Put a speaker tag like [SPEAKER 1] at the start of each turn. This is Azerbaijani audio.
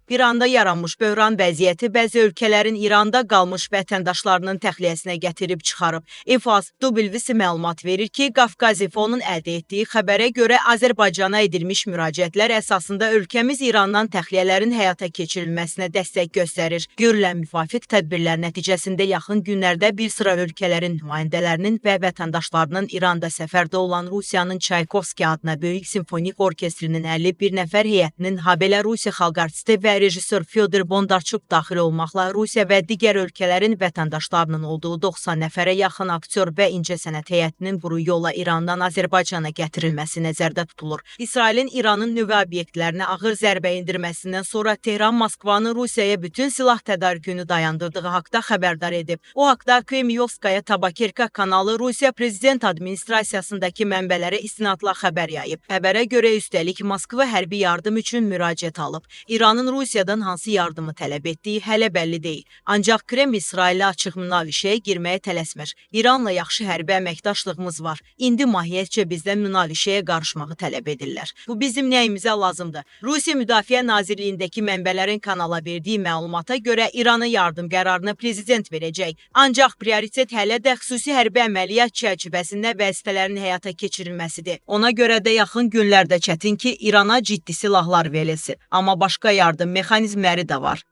[SPEAKER 1] İranda yaranmış böhran vəziyyəti bəzi ölkələrin İranda qalmış vətəndaşlarının təxliyəsinə gətirib çıxarıb. İFAS WC məlumat verir ki, Qafqaz İnfonun əldə etdiyi xəbərə görə Azərbaycana edilmiş müraciətlər əsasında ölkəmiz İrandan təxliyələrin həyata keçirilməsinə dəstək göstərir. Görülən müvafiq tədbirlər nəticəsində yaxın günlərdə bir sıra ölkələrin nümayəndələrinin və vətəndaşlarının İranda səfərdə olan Rusiyanın Çaykovski adına böyük simfonik orkestrinin 51 nəfər heyətinin, habelə Rusiya xalq artisti və rejissor Fyodor Bondarchuk daxil olmaqla Rusiya və digər ölkələrin vətəndaşlarının olduğu 90 nəfərə yaxın aktyor və incəsənət heyətinin quru yolla İrandan Azərbaycana gətirilməsi nəzərdə tutulur. İsrailin İranın nüvə obyektlərinə ağır zərbə endirməsindən sonra Tehran Moskvanın Rusiyaya bütün silah tədarükünü dayandırdığı haqda xəbərdar edib. O haqda Kremyovskaya Tabakerka kanalı Rusiya Prezident Administrasiyasındakı mənbələrə istinadla xəbər yayıb. Xəbərə görə üstəlik Moskva hərbi yardım üçün müraciət alıb. İranın Rusiyadan hansı yardımı tələb etdiyi hələ bəlli deyil. Ancaq Kreml İsrailə açıq münaqişəyə girməyə tələsmir. İranla yaxşı hərbi əməkdaşlığımız var. İndi mahiyyətcə bizdən münaqişəyə qarışmağı tələb edirlər. Bu bizim nəyimizə lazımdır? Rusiya Müdafiə Nazirliyindəki mənbələrin kanala verdiyi məlumata görə İranın yardım qərarını prezident verəcək. Ancaq prioritet hələ də xüsusi hərbi əməliyyat çərçivəsində vəzifələrin həyata keçirilməsidir. Ona görə də yaxın günlərdə çətin ki, İrana ciddi silahlar verilsin. Amma başqa yardım mexanizmləri də var.